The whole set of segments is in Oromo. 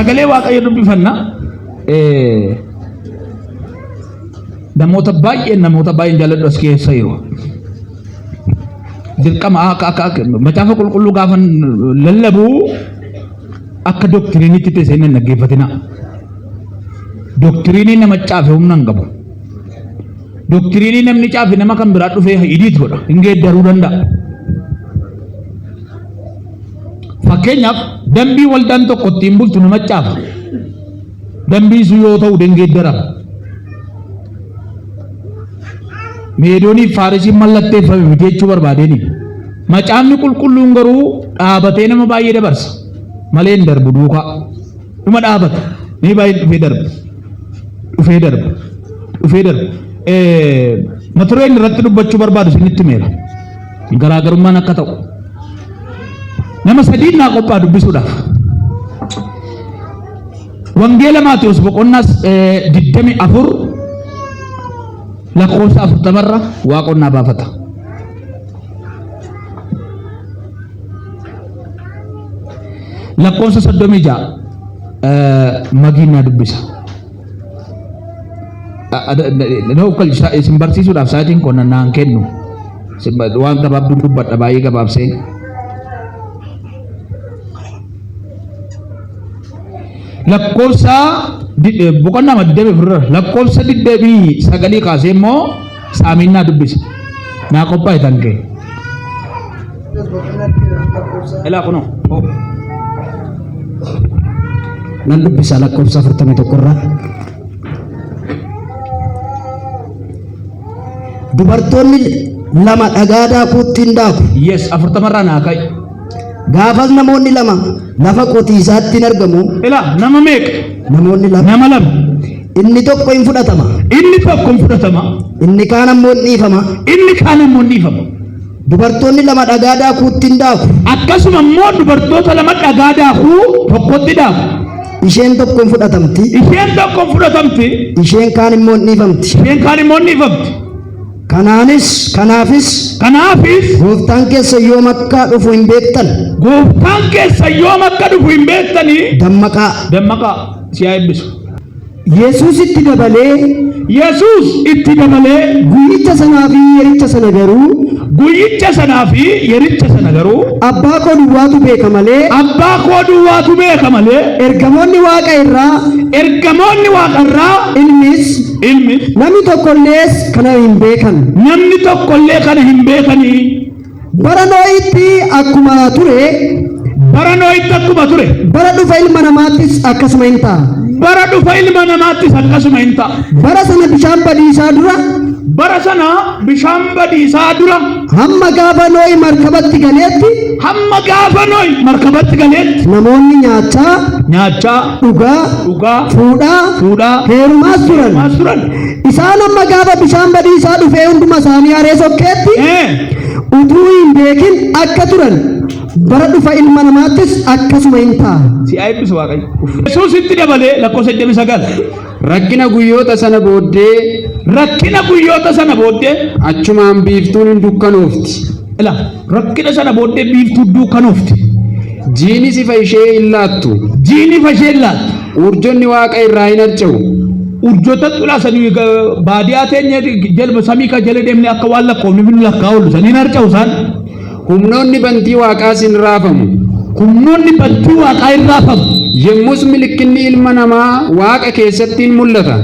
sagalee waaqayyo dubbifanna namoota baay'een jaalladhu as keessa jiru. Dirqama akka macaafa qulqulluu gaafa lallabu akka doktiriinitti ta'e hin dhaggeeffatina. Doktiriinii nama caafe humna hin qabu. Doktiriinii namni caafe nama kan biraa dhufee idiit godha, hin geeddaruu danda'a. Fakkeenyaaf dambii waldaan tokko ittiin bultu nama caafa. Dambii sun yoo ta'u hin geeddarama. Meedoonii Faarisiin mallatteeffame miti jechuu barbaadeni. Macaafni qulqulluun garuu dhaabatee nama baay'ee dabarsa. Malee hin darbu duukaa. Dhuma dhaabata. Ni baay'ee dhufee darba. Mata dureen irratti dubbachuu barbaadu isinitti meera. Garaagarummaan akka ta'u. Nama sadii naa qophaa dubbisuudhaaf. Wangeela Maatewos boqonnaa 24 lakkoofsa 40 waaqonnaa baafata. Lakkoofsa 36 magiinaa dubbisa. Isin barsiisuudhaaf sa'aatiin qonna naan kennu. Waan gabaabduu dubbadha baay'ee gabaabsee. Lakkoofsa boqonnaa 24 lakkoofsa 29 kaasee immoo saaminaa dubbisa. Naa qophaa'e tan kee. Elaa kunoo. Nan dubbisa lakkoofsa 41 irraa. Dubartoonni lama dhagaa daakuutti hin daaku. Yes, 40 irraa naa ka'i. Gaafas namoonni lama lafa qotiisaatti hin argamu. Elaa nama meeqa? Namoonni lama. Nama lama. Inni tokko hin fudhatama. Inni kaan ammoo hin dhiifama. Dubartoonni lama dhagaa daakuutti hin daaku. Akkasuma immoo dubartoota lama dhagaa daakuu tokkotti daaku. Isheen tokko hin fudhatamti. Isheen kaan immoo hin dhiifamti. Kanaafis gooftaan keessa yoom akka dhufu hin beektani. Dammaqaa si haa eebbisu. Yesuus itti dabalee guyyicha sanaa fi yericha sana garuu abbaa koo duwwaatu beeka malee ergamoonni waaqa irraa ilmis namni tokkollees kana hin beekani. Bara Noohitti akkuma ture bara dhufa ilma namaattis akkasuma hin ta'a. Bara sana bishaan badiisaa dura hamma gaafa Noohi markabatti galeetti namoonni nyaachaa dhugaa fuudhaa heerumaas turan. Isaan amma gaafa bishaan badiisaa dhufee hunduma isaanii haree sokkeetti utuu hin beekin akka turan bara dhufa ilma namaattis akkasuma hin ta'a. Si haa eebbisu Waaqayyo. Yesuus itti dabalee lakkoofsa 89 rakkina guyyoota sana booddee achumaan biiftuun hin dukkanoofti. Rakkina sana booddee biiftuu dukkanoofti. Jiinis ifa ishee hin laattu. Urjoonni waaqa irraa hin harca'u. Urjoota xulaasanii baadiyyaa teenyee jalba samii ka jala deemnee akka waan lakkoofni bin lakkaa'u saniin harca'u isaan. Humnoonni bantii waaqaas hin raafamu. Yemmus milikinni ilma namaa waaqa keessatti hin mul'ata.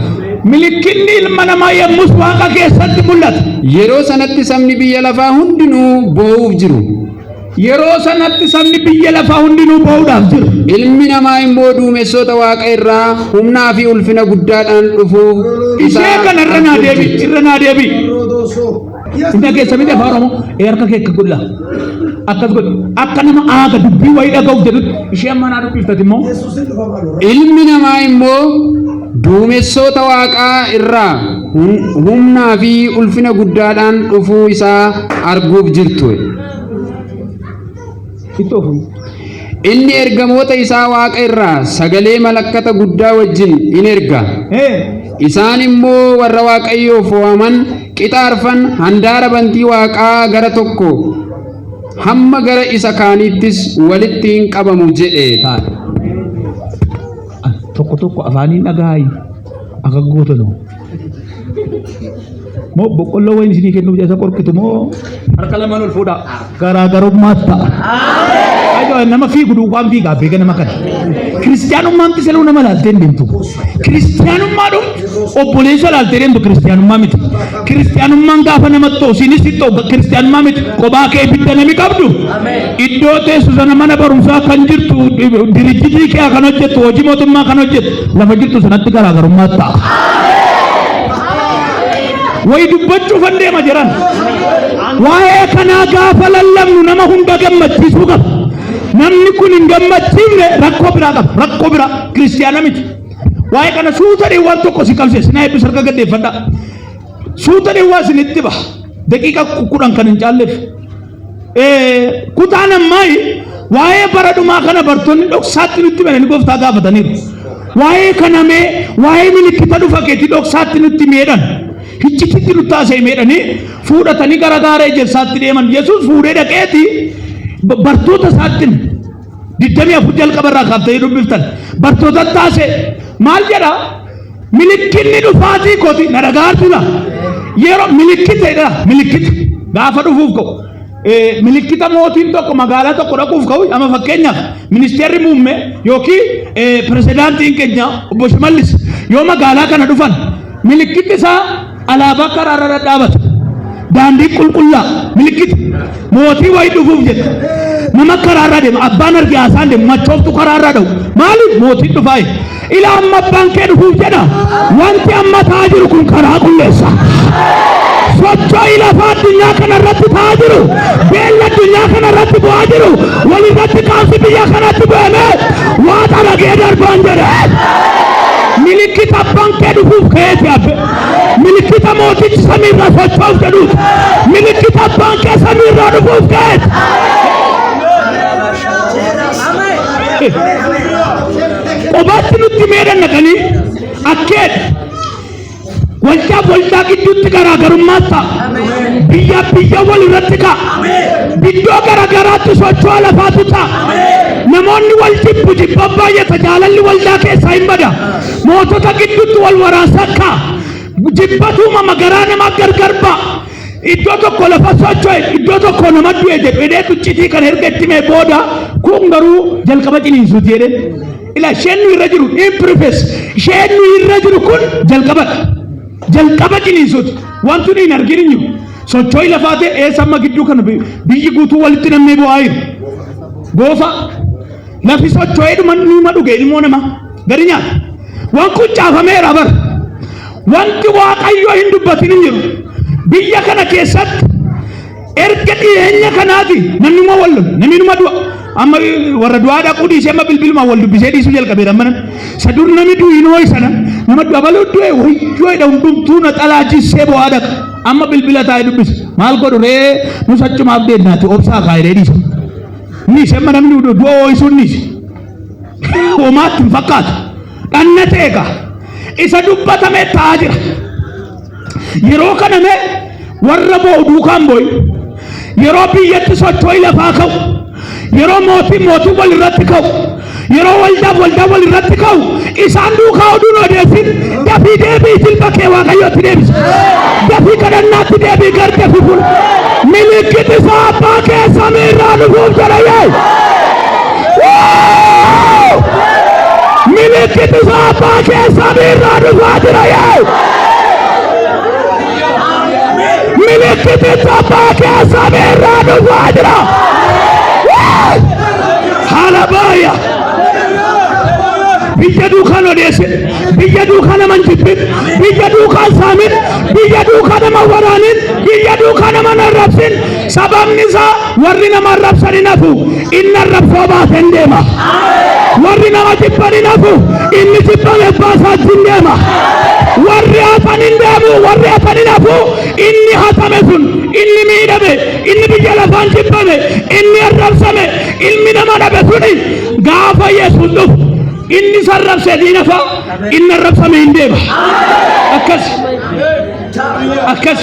Yeroo sanatti sabni biyya lafaa hundinuu boo'uuf jiru. Ilmi namaa immoo duumessoota waaqa irraa humnaa fi ulfina guddaadhaan dhufuuf ishee kanarra naa deebi. Inta keessa miti afaan Oromoo harka kee akka godha. Akkas godha. Akka nama aaga dubbii wayii dhaga'u jedhutti ishee amma naa dubbiftati immoo. Ilmi namaa immoo duumessoota waaqaa irraa humnaa fi ulfina guddaadhaan dhufuu isaa arguuf jirtu. Inni ergamoota isaa waaqa irraa sagalee malakkata guddaa wajjin in erga. Isaan immoo warra waaqayyoof waaman qixaarfan handaara bantii waaqaa gara tokko hamma gara isa kaaniittis walitti hin qabamu jedhe. tokko afaaniin dhagahay akka gootanu moo boqqolloo wayni isinii kennuuf jecha qorkitu moo harka lamaan ol fuudha garaagarummaas ta'a. Ayo nama fiigu duwwaan fiigaa beeka nama kana. Kiristiyaanummaan tiseluu nama laaltee hin deemtu. Kiristiyaanummaa dhuun obboleessa laaltee deemtu kiristiyaanummaa miti. Kiristiyaanummaan gaafa namatti ta'u isinis ta'u kiristiyaanummaa miti. Kophaa kee ibidda nami qabdu. Iddoo teessu sana mana barumsaa kan jirtu dirijjitii kee kan hojjettu hojii mootummaa kan hojjettu lafa jirtu sanatti garaagarummaas ta'a. Wayi dubbachuuf an deema jiran. Waa'ee kanaa gaafa lallabnu nama hunda gammachiisuu qaba. Namni kun hin gammachiifne rakkoo biraa qaba. Rakkoo biraa kiristiyaana miti. Waa'ee kana suuta dheewwaan tokko si qabse sinaa hedduu sarka gaddeeffadha. Suuta dheewwaa isinitti baha. Daqiiqa 10 kan hin caalleef. Kutaan ammaayi waa'ee bara dhumaa kana bartoonni dhoksaatti nutti bananii gooftaa gaafataniiru. Waa'ee kana mee waa'ee milikkita dhufa keetti dhoksaatti nutti meedhan. Hiccititti nutti haasa'e meedhanii fuudhatanii gara gaara ejersaatti deeman. Yesuus fuudhee dhaqeeti bartoota isaattiin 24 jalqabarraa kaaftanii dubbiftan. Bartoota taasise maal jedha? Milikkinni dhufaatii kooti na dhagaartudha. Yeroo milikkiteedha milikkita gaafa dhufuuf ka'u. Milikkita mootiin tokko magaalaa tokko dhaquuf ka'u ama fakkeenyaaf ministeerri muummee yookiin pirezidaantiin keenya obbo Shimallis yoo magaalaa kana dhufan milikkiti isaa alaabaa karaarra dhaabata. Daandii qulqullaa milikkita mootii wayii dhufuuf jedha. Nama karaarra deema abbaan arge haasaan deema machooftu karaarra dha'u maaliif mootiin dhufaaye ilaa amma abbaan kee dhufuuf jedha. Wanti amma ta'aa jiru kun karaa qulleessa. Socho'ii lafaa addunyaa kanarratti ta'aa jiru beella addunyaa kanarratti bu'aa jiru walirratti qaamsi biyya kanatti bu'amee waa xalagee darbaan jedhe. Milikkita abbaan kee dhufuuf ka'eeti abbe. Milikkita mootichi samiirraa socho'uuf jedhuuti. Milikkita abbaan kee samiirraa dhufuuf ka'eeti. Qobaatti nutti meedhan naqanii akkeedha. Waldaa gidduutti garaagarummaas ta'a. Biyya walirratti ka'a. Iddoo garaagaraatti socho'a lafaatu ta'a. Namoonni wal jibba baay'ata jaalalli waldaa keessaa hin bada. Mootota gidduutti wal waraansa ka'a. Jibbatuma magaraa namaa gargar ba'a. Iddoo tokko lafa socho'e iddoo tokko nama du'e jedhee tuccitii kan erga itti mee booda kun garuu jalqaba ciniinsuuti jedhee. Ila isheen nu irra jiru improfes isheen nu irra jiru kun jalqaba ciniinsuuti. Wanti nuyi hin arginu jiru. Socho'ii lafaa ta'e eessa amma gidduu kana biyyi guutuu walitti namnee bu'aa jiru. Goofa lafi socho'ee dhuma dhuge ilmoo namaa gadi nyaata. Waan kun caafameera bara. Wanti Waaqayyoo hin dubbatin hin jiru. Biyya kana keessatti erga dhiyeenya kanaati namni numa du'a. Amma warra du'aa dhaquu dhiisee amma bilbiluma wal dubbisee dhiisuu jalqabeera mana. Sadur namni du'inoo sana nama dabaluu du'e wayyoo hundumtuu na xalaachisee bu'aa dhaqa. Amma bilbila taa'ee dubbise maal godhu ree nus achumaaf deemnaati obsaa kaayiree dhiisa. Niis amma namni du'a ooyisuun niis. Homaatti hin fakkaatu. Dhanna ta'eeka. Isa dubbatame ta'aa jira. Yeroo kana mee warra boo'u duukaan boo'i. Yeroo biyyatti socho'ii lafaa ka'u. Yeroo mootii walirratti ka'u. Yeroo waldaa walirratti ka'u. Isaan duukaa oduun odeessin dafii deebii silba kee Waaqayyootti deebisa. Dafii kadhannaatti deebii gar dafii fuula. Milikkiti isaa abbaa kee samiirraa dhufuuf jedhayee. Milikkiti isaa abbaa kee samiirraa dhufaa jirayee. Milikkiti abbaa kee samiirraa dhufaa jira. Halabaaya. Biyya duukaan odeesse, biyya duukaan nama jibbin, biyya duukaan saamin, biyya duukaan nama waraanin, biyya duukaan nama arrabsin. Sababni isaa warri nama arrabsan hin hafu, inni arrabsoo baasee hin deema. Warri nama jibban hin hafu, inni jibbame baasaatti hin deema. Warri hafan hin deemu, warri hafan hin hafu, inni hatame sun, inni miidhame, inni biyya lafaan jibbame, inni arrabsame, ilmi nama dhabe suni gaafa Yesuus dhufu. Inni sarrabsee diina fa'a inni arrabsame hin deema. Akkas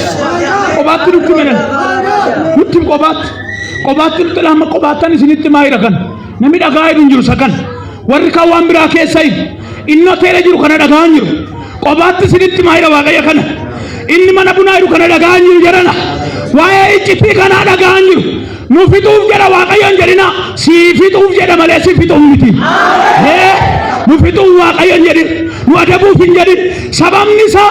qobaatti nutti menan nutti qobaatti nutti lama qobaattan isinitti maayira kan namni dhagaa hin jiru sakan warri kan waan biraa keessa hin inno teele jiru kana dhagaan jiru qobaatti sinitti maayira waaqayyo kana inni mana bunaa jiru kana dhagaan jiru jedhana waa'ee iccitii kana dhagaan jiru nu fixuuf jedha waaqayyoon jedhina sii fixuuf jedha malee si fixuuf miti nu fixuuf waaqayyoon jedhin nu adabuuf hin jedhin sababni isaa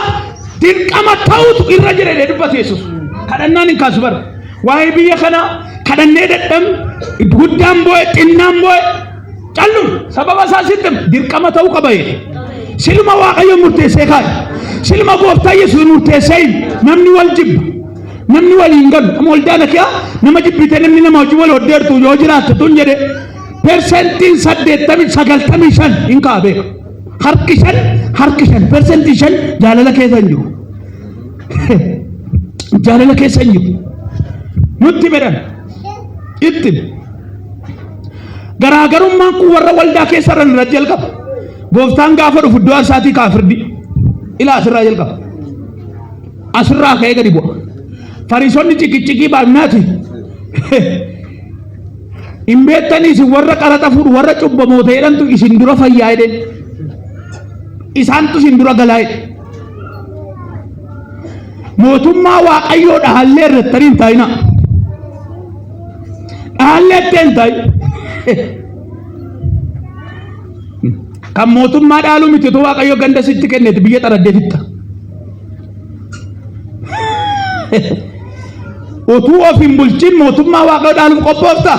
dirqama ta'utu irra jira jedhe dubbate Yesuus kadhannaan hin kaasu bara waa'ee biyya kana kadhannee dadham guddaan boo'e xinnaan boo'e callum sababa isaa sitti dirqama ta'uu qaba jedhe silma waaqayyoon murteessee kaa'e silma gooftaa Yesuus murteessee namni wal jibba namni waliin galu amma waldaana kee nama jibbite namni nama wajjin wal hoddeertu yoo jiraattu tun jedhe persentiin 85 hin kaabe harki shan persentii 5 jaalala keessa hin jiru jaalala keessa hin jiru nutti medhan itti garaagarummaan kun warra waldaa keessa irra irratti jalqaba gooftaan gaafa dhufu iddoo arsaatii kaafirdi ilaa asirraa jalqaba asirraa ka'ee gadi bu'a fariisonni cikicikii baay'inaati hin beektaniis warra qaraxa fuudhu warra cubbamoota jedhantu isin dura fayyaa jedhen isaantu isin dura galaa jedhe mootummaa waaqayyoo dhahallee irrattanii hin taa'ina dhahallee itti hin taa'i kan mootummaa dhaaluu miti utuu waaqayyoo ganda sitti kenneeti biyya xaraddee fitta utuu of hin bulchin mootummaa waaqayyoo dhaaluuf qophoofta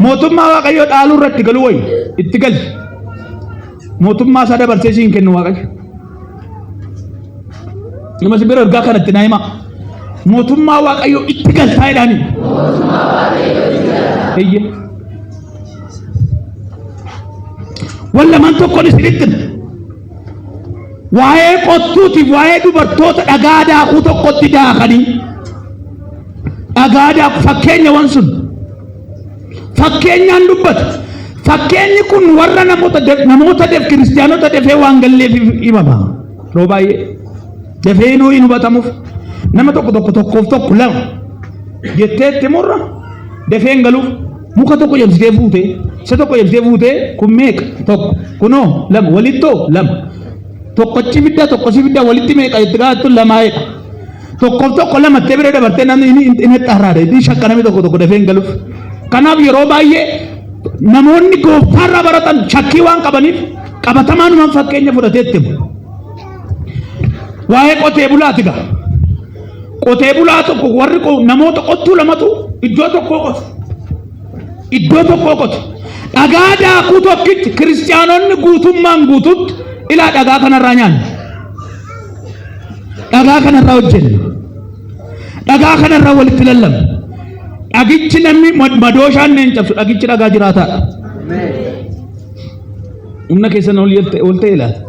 mootummaa waaqayyoo dhaaluu irratti galuu wayi itti gali mootummaa isaa dabarsee siin kennu waaqayyo nama sibira ergaa kanatti naa hima mootummaa waaqayyoo itti galtaa jedhaani eeyye wallaman tokkon isinitti waa'ee qottuutiif waa'ee dubartoota dhagaa daakuu tokkotti daakanii dhagaa daakuu fakkeenyawwan sun fakkeenyaan dubbatu fakkeenyi kun warra namoota def kiristiyaanota defee waan galleef himama yeroo baay'ee defee inuu hin hubatamuuf nama tokko lama jetteetti murra defee hin galuuf muka tokko jabsitee fuutee isa tokko jabsitee fuutee kun meeqa tokko kunoo lama walittoo lama tokkochi fidda walitti meeqa itti gaattu lamaa'edha tokko lamattee bira dabartee namni inni xarraadha itti shakkanami tokko defee hin galuuf kanaaf yeroo baay'ee namoonni gooftaarraa baratan shakkii waan qabaniif qabatamaanumaan fakkeenya fudhateetti waa'ee qotee bulaati gaa qotee bulaa tokko warri namoota qottuu lamatu iddoo tokkoo qotu dhagaa daakuu tokkitti kiristiyaanonni guutummaan guututti ilaa dhagaa kanarraa nyaanne dhagaa kanarraa hojjenne dhagaa kanarraa walitti lallamu dhagichi namni madooshaan neen cabsu dhagichi dhagaa jiraataadha humna keessan ol ta'e ilaata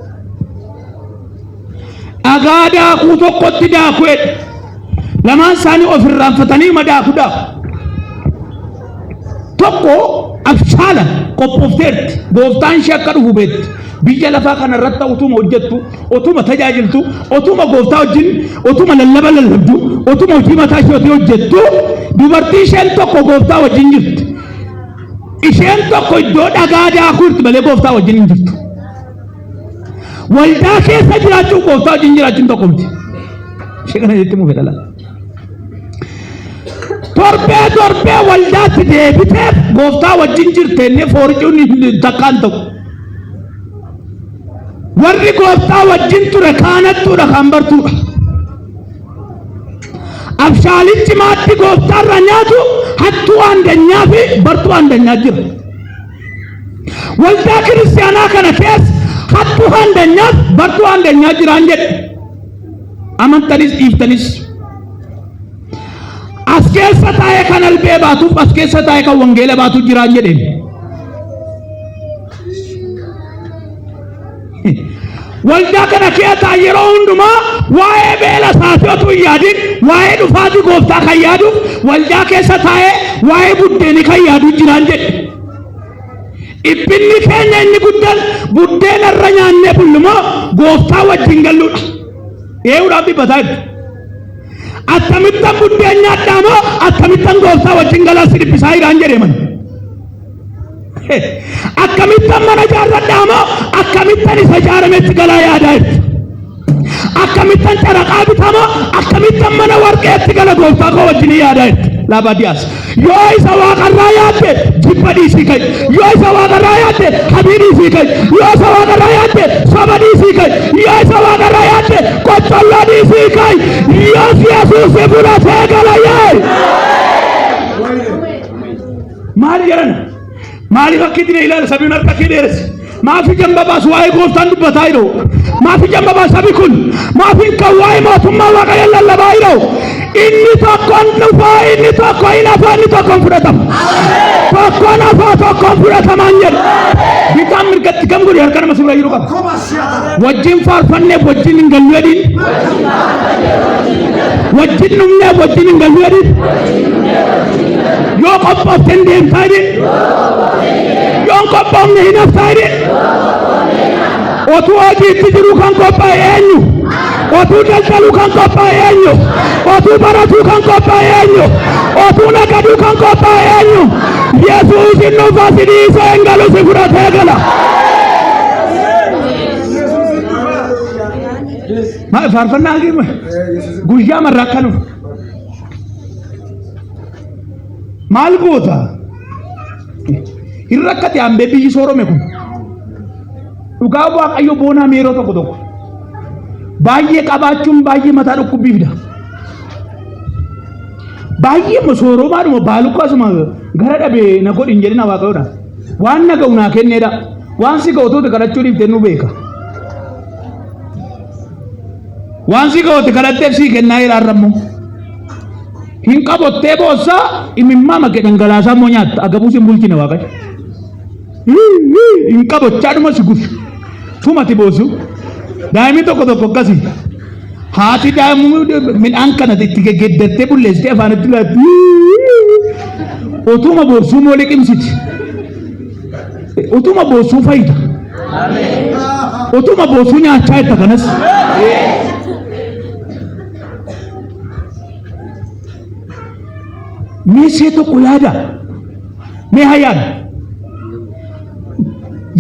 dhagaa daakuu tokkotti daakuu lamaan isaanii of irraanfatanii madaaku daaku tokko abshaala qophoofteerti gooftaan ishee akka dhufu beetti biyya lafaa kanarratti utuma hojjettu utuma tajaajiltu utuma gooftaa wajjin utuma lallaba lallabdu utuma hojii mataa ishee hojjettu dubartii isheen tokko gooftaa wajjin jirti isheen tokko iddoo dhagaa daakuutti malee gooftaa wajjin hin jirtu waldaa keessa jiraachuu gooftaa wajjin jiraachuun tokko miti ishee kana jetti muu fedhala torbee waldaatti deebitee gooftaa wajjin jirteenne foorcuun takkaan ta'u warri gooftaa wajjin ture kaanattuudha kan bartuudha abshaalichi maatti gooftaarra nyaatu hattuu aandanyaa fi bartuu aandanyaa jira waldaa kiristiyaanaa kana keessa hattuu aandanyaa bartuu aandanyaa jiraan jedhe amantanis dhiiftanis as keessa taa'ee kan albee baatuuf as keessa taa'ee kan wangeela baatu jiraan jedheen waldaa kana keessa yeroo hundumaa waa'ee beela saatiitu hin yaadin waa'ee dhufaatii gooftaa kan yaadu waldaa keessa taa'ee waa'ee buddeeni kan yaadu jiraan jedhe dhiphina keenya inni guddaan buddeena irra nyaannee bullumoo gooftaa wajjin galluudha eeguudhaaf dhiphataa attamittan buddeen nyaadhaamoo attamittan gooftaa wajjin galaa si dhiphisaa jiraan jedhe man Akkamittan mana jaarradhaa moo akkamittan isa jaarametti galaa yaadaatti? Akkamittan caraqaa bitamoo akkamittan mana warqeetti gala gooftaa koo wajjin yaadaatti? Labadiyaas yoo isa waaqarraa yaadde jibba dhiisii kai, yoo isa waaqarraa yaadde habii dhiisii kai, yoo isa waaqarraa yaadde soba dhiisii kai, yoo isa waaqarraa yaadde qocholloo dhiisii kai, yoo Yesuus fudhatee gala yaay. Maali jedhan? Maaliif akkitti ilaala sabiin harka kee dheeresse? Maafi jamba baasu waa'ee gooftaan dubbataa jiru? Maafi jamba baasu sabi kun? Maafi kan waa'ee mootummaa waaqayyoon lallabaa jiru? Inni tokkoon dhufaa, inni tokko hin hafaa, inni tokkoon fudhatama. Tokkoon hafaa, tokkoon fudhatamaan jedhu. Bitaan mirgatti kam godhe harka nama sirra jiru qaba. Wajjin faarfanneef wajjin hin gallu jedhin. Wajjin dhumneef wajjin hin gallu jedhin. Yoo qophooften deemtaa jedhin. Yoo qophoofne hin haftaa jedhin. Otuu hojiitti jiru kan qophaa'e eenyu? Otuu daldaluu kan qophaa'e eenyu? Otuu baratuu kan qophaa'e eenyu? Otuu nagaduu kan qophaa'e eenyu? Yesuus hin dhufa si dhiisee hin galu si fudhatee gala. Faarfannaa guyyaa marraa akkanu maal goota? Hin rakkate hambee biyyi soorome kun. Dhugaa waaqayyo boonaa meeroo tokko tokko baay'ee qabaachuun baay'ee mataa dhukkubbiifda. Baay'ee masooromaadhuma baaluqqaasuma gara dhabee na godhin jedhina waaqayyoodha. Waan na ga'u naa kenneedha. Waan si ga'uutu kadhachuu dhiiftee nu beeka. Waan si ga'uutu kadhatteef sii kennaa ilaarrammoo. Hin qabottee boossaa imimmaa makkee dhangalaasaa immoo nyaatta. Agabuus hin bulchine waaqayyo. Hin qabochaadhuma si gufu. Tumati boosu. Daa'imni tokko tokko akkasii. Haati daa'imuu midhaan kana itti geggeeddattee bulleessitee afaanitti laatti. Otuma boorsuu moo liqimsiti. Otuma boorsuu fayyida. Otuma boorsuu nyaachaa jirta kanas. Mee see tokko yaada. Mee hayyaadha.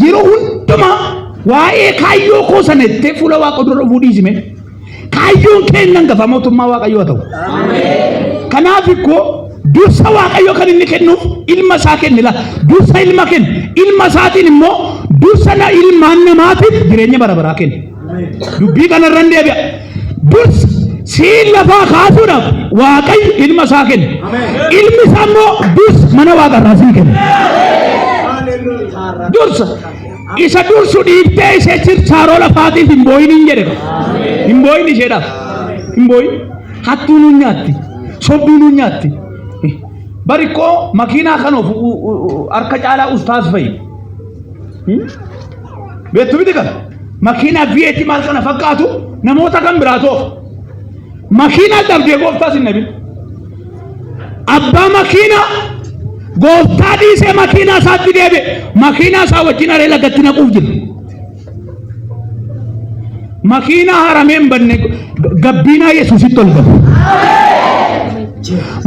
Yeroo hundumaa waa'ee kaayyoo koo sana itti fuula waaqa dura dhufuu dhiisime. Kaayyoon kennan gafa mootummaa waaqayyoo ta'u. Kanaaf ikkoo dursa waaqayyoo kan inni kennuuf ilma isaa kennila. Dursa ilma kenna. Ilma isaatiin immoo dursa ilmaan namaatiif jireenya bara baraa kenna. Dubbii kanarra hin deebi'a. Dursa siin lafaa kaasuudhaaf waaqayyo ilma isaa kenna. Ilmi isaa immoo dursa mana waaqarraa sii kenna. Dursa isa dursu dhiiftee isa chirchaaroo lafaatiif hin booyin hin jedhe. Hin booyin isheedhaaf. Hin booyin. Hattuu nuun nyaatti. Sobduu nuun nyaatti. Barikkoo makiinaa kanoof harka caalaa ustaas fa'i. Beektu miti kana. Makiinaa viyeetii maal kana fakkaatu namoota kan biraa toof. Makiinaa dhabdee gooftaas hin nabin. Abbaa makiinaa gooftaa dhiisee makiinaa isaatti deebe makiinaa isaa wajjin haree lagatti naquuf jira. Makiinaa harameen banne gabbiinaa Yesuusitti ol galu.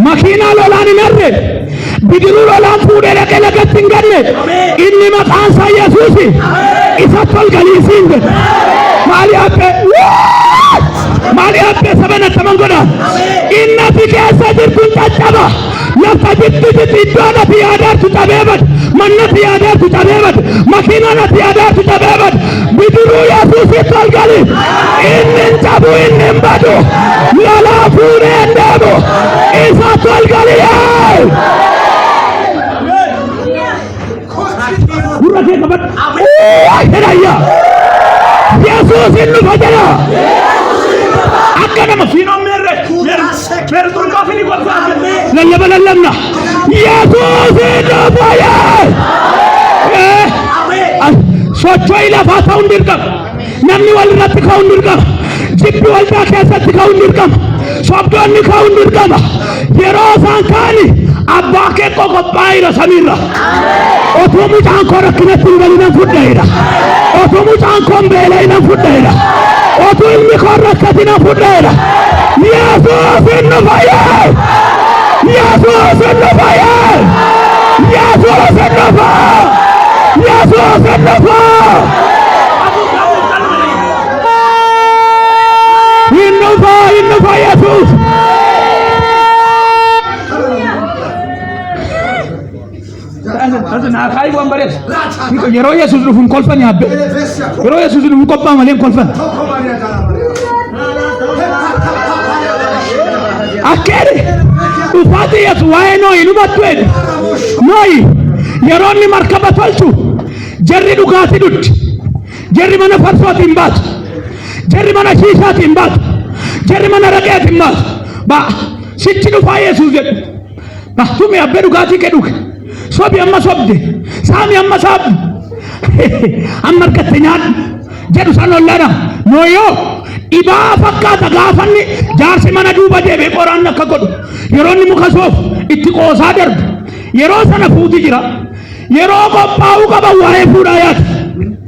Makiinaa lolaan hin harre bidiruu lolaan fuudhee dhaqee lagatti hin ganne inni maqaan isaa Yesuusi isatti ol galiisiin jedhe. Maali haphee sabana taman godha inni fi keessa jirtu caccaba. Lafta jitti iddoo natti yaadaatu cabeebad mannatti yaadaatu cabeebad makiina natti yaadaatu cabeebad bidiruu Yesuusitti ol gali inni hin cabu inni hin badu lolaa fuudhee hin deemu isatti ol gali. Gurra kee qabadhu. Jedhayya Yesuus hin dhufa jedha. Akka nama fiinoon meerre meertuun qaafini golfaate lallaba lallabna Yesuus hin dhufa socho'ii lafaa ta'uun dirqama. Namni wal irratti ka'uun dirqama. Jibbi waldaa keessatti ka'uun dirqama. Sobdoonni ka'uun dirqama. Yeroo isaan ka'ani abbaa kee qophaa'aa jira samiirra. Otuu mucaan koo rakkinatti hin galin nan fudhadha. Otuu mucaan koo beela'e nan fudhadha. Otuu ilmi koo rakkate nan fudhadha. Yesuus hin dhufa. Yesuus hin dhufa. Yesuus hin dhufa. Yesus nufa. Nufa Yesus. Asal nak kaya bukan beres. Yero Yesus nufun kolfan ya be. Yero Yesus nufun kolfan malem kolfan. Akere. Ufati Yesus wae no inu batwed. Noi. Yero ni markaba falsu. Jerry dugati dut. Jerry mana farso timbat. Jerry mana sisa timbat. Jerry mana rakyat timbat. Ba sitti nufa Yesus jet. Ba tumi abbe dugati keduk. Sobi amma sobde. Sami amma sab. Amma katnyad. Jeru sanollana. Noyo. Iba fakkata gaafanni jaarsi mana duuba deebe qoraan akka godhu yeroo inni muka soof itti qoosaa darbu yeroo sana fuuti jira yeroo qophaa'uu qaban waa'ee fuudhaa yaadu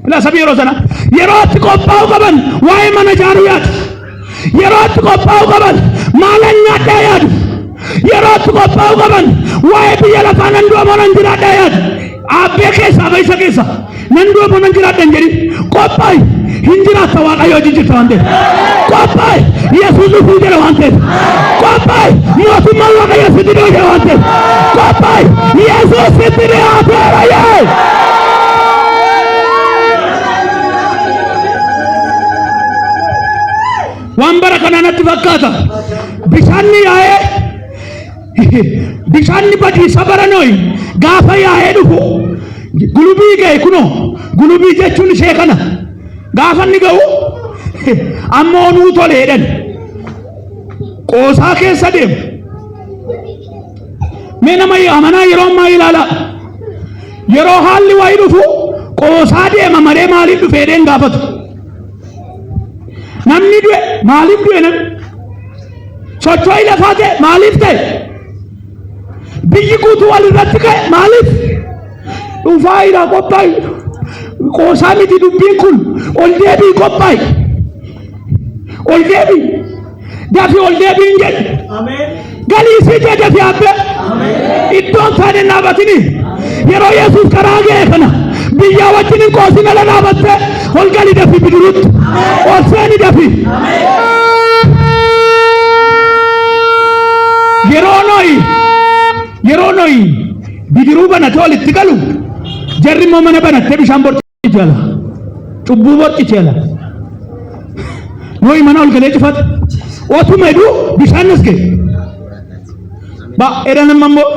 ila sabii yeroo sana yeroo itti qophaa'uu qaban waa'ee mana ijaaruu yaadu yeroo itti qophaa'uu qaban maalan nyaadhaa yaadu yeroo itti qophaa'uu qaban waa'ee biyya lafaa nan du'a moo nan jiraadhaa yaadu aabbee keessaa baysa keessa nan du'a moo nan jiraadhaa hin jedhin qophaa'i Hinjira tawaga yo jiji tawante. Kopai Yesus nufu jela wante. Kopai Yesu malaga Yesu dido jela wante. Kopai Yesus sitire apera ye. Wambara kana natifakata. Bishanni yae. Bishanni pati sabara noi. Gafa yae dufu. Gulubi ge kuno. Gulubi je chuni shekana. Gaafa ni ga'u ammoo nuu toleedhan qoosaa keessa deemu mee nama amanaa yeroo ammaa ilaala yeroo haalli wayi dhufu qoosaa deema malee maaliif dhufee dheen gaafatu namni du'e maaliif du'e namni socho'ii lafaa ta'e maaliif ta'e biyyi guutuu walirratti ka'e maaliif dhufaa irraa qophaa'i qoosaa miti dubbiin kun ol deebii qophaa'i ol deebii dafi ol deebiin jedhe galiisii jee dafi abbe iddoon taane naabatini yeroo Yesuus karaa ga'e kana biyyaa wajjinin qoosii mala naabatte ol gali dafi bidirutti ol seeni dafi yeroo noyi bidiruu banate olitti galu jarri immoo mana banatte bishaan borti jala cubbuu borti jala noyi mana ol galee cufate otuma edu bishaan as ga'e ba edhan ammoo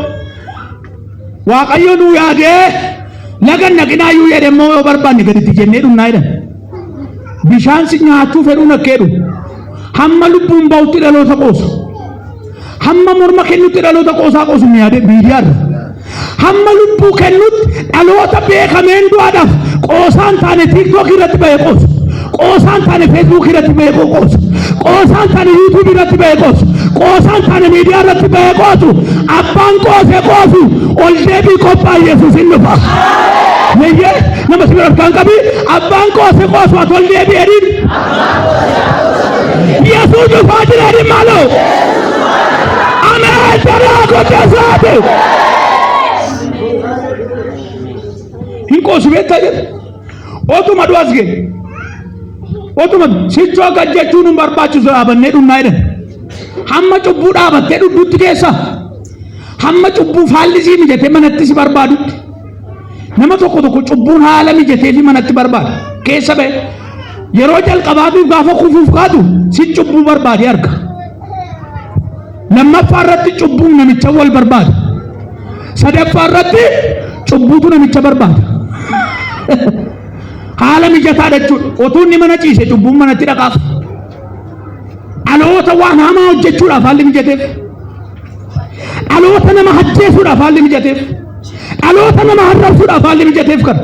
waaqayyo nuu yaadee laga naqinaa yuu jedhe immoo yoo barbaanne gaditti jennee dhumnaa jedhan bishaan si nyaachuu fedhuun akkeedhu hamma lubbuun ba'utti dhaloota qoosu hamma morma kennutti dhaloota qoosaa qoosu miyaade biidiyaarra hamma lubbuu kennutti dhaloota beekameen du'aadhaaf qoosaan taane tiktok irratti ba'e qoosu qoosaan taane facebook irratti ba'e qoosu qoosaan taane youtube irratti ba'e qoosu qoosaan taane miidiyaa irratti ba'e qoosu abbaan qoose qoosu ol deebii qophaa Yesuus hin dhufa meeyye nama sibira kan qabi abbaan qoose qoosu ati ol deebii edin Yesuus dhufaa jira edin maaloo ameen jaraa godhasaate Hinko subetta jedhe otuma du'as ga'e otuma sichoo gajjachuun hin barbaachisu dhaabannee dhunnaa jedhan hamma cubbuu dhaabattee dhudhuutti keessa hamma cubbuu faalli sii mijatee manatti si barbaadutti nama tokko cubbuun haala mijatee fi manatti barbaada keessa ba'e yeroo jalqabaatiif gaafa kufuuf kaatu si cubbuu barbaade arga lammaffaa irratti cubbuun namicha wal barbaada sadaffaa irratti cubbuutu namicha barbaada haala mijataa jechuudha otuu inni mana ciise cubbuun manatti dhaqaaf dhaloota waan hamaa hojjechuudhaaf haalli mijateef dhaloota nama ajjeesuudhaaf haalli mijateef dhaloota nama harrabsuudhaaf haalli mijateef kan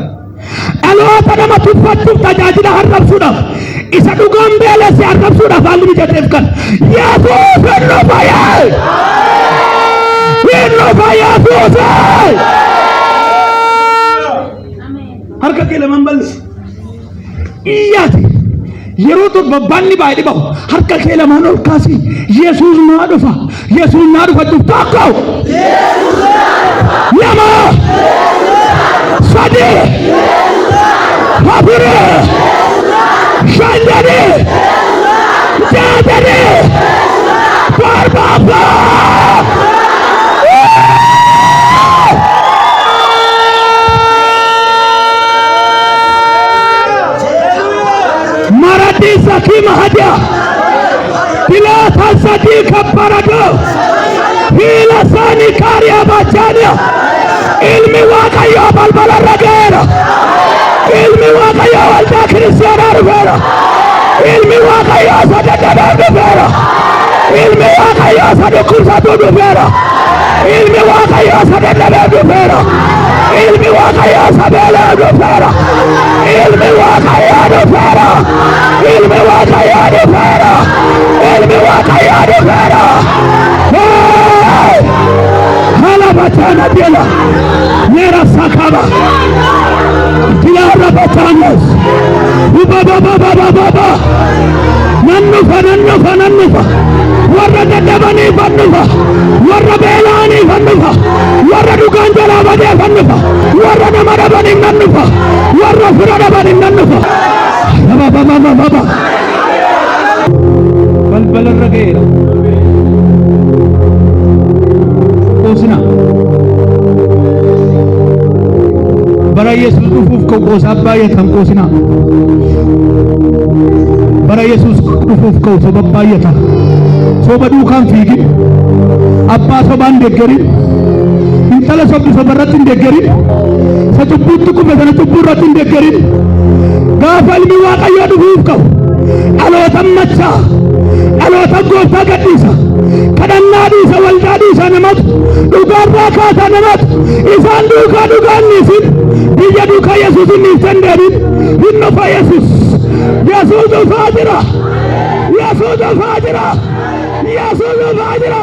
dhaloota nama tuffachuuf tajaajila harrabsuudhaaf isa dhugaan beelesse harrabsuudhaaf haalli mijateef kan Yesuus hin dhufa Yesuus harka kee lamaan bal'isi iyyaati yeroo torba banni baay'ee bahu harka kee lamaan ol kaasi Yesuus naa dhufa tokko lama sadii afure shandani jadani barbaba marati sakim hadia bila tasadi kaparado bila sani karya bachania ilmi waaqayyo balbala ragera ilmi waaqayyo walda kristiana rugera ilmi waaqayyo sadada rugera ilmi waaqayyo sadukusa rugera ilmi waaqayyo sadada rugera ilmi waaqayyo sabela rugera ilmi waaqayyo rugera ilmi waaqayyo rugera ilmi waaqayyo rugera hala batana dela nera sakaba tiara batanas baba nannufa warra dadabani fannufa warra belani fannufa warra duganjala bade fannufa warra namadabani nannufa warra furadabani nannufa baba balbal ragera qosina bara yesus dhufuuf qosa baay'atan qosina bara yesus dhufuuf qosa baay'atan soba duukaan fiigin abbaa sobaan deeggarin intala sobdu sobarratti hin deeggarin sa cubbuutti kufe sana cubbuurratti hin deeggarin gaafa ilmi waaqayyoo dhufuuf qabu dhaloota machaa dhaloota gooftaa gadhiisa kadhannaa dhiisa waldaa dhiisa namatu dhugaarraa kaasaa namatu isaan duukaa dhugaan niisin biyya duukaa yesuusin niiftan deebin hin dhufa yesus dhufaa jira yesus dhufaa jira yesus dhufaa jira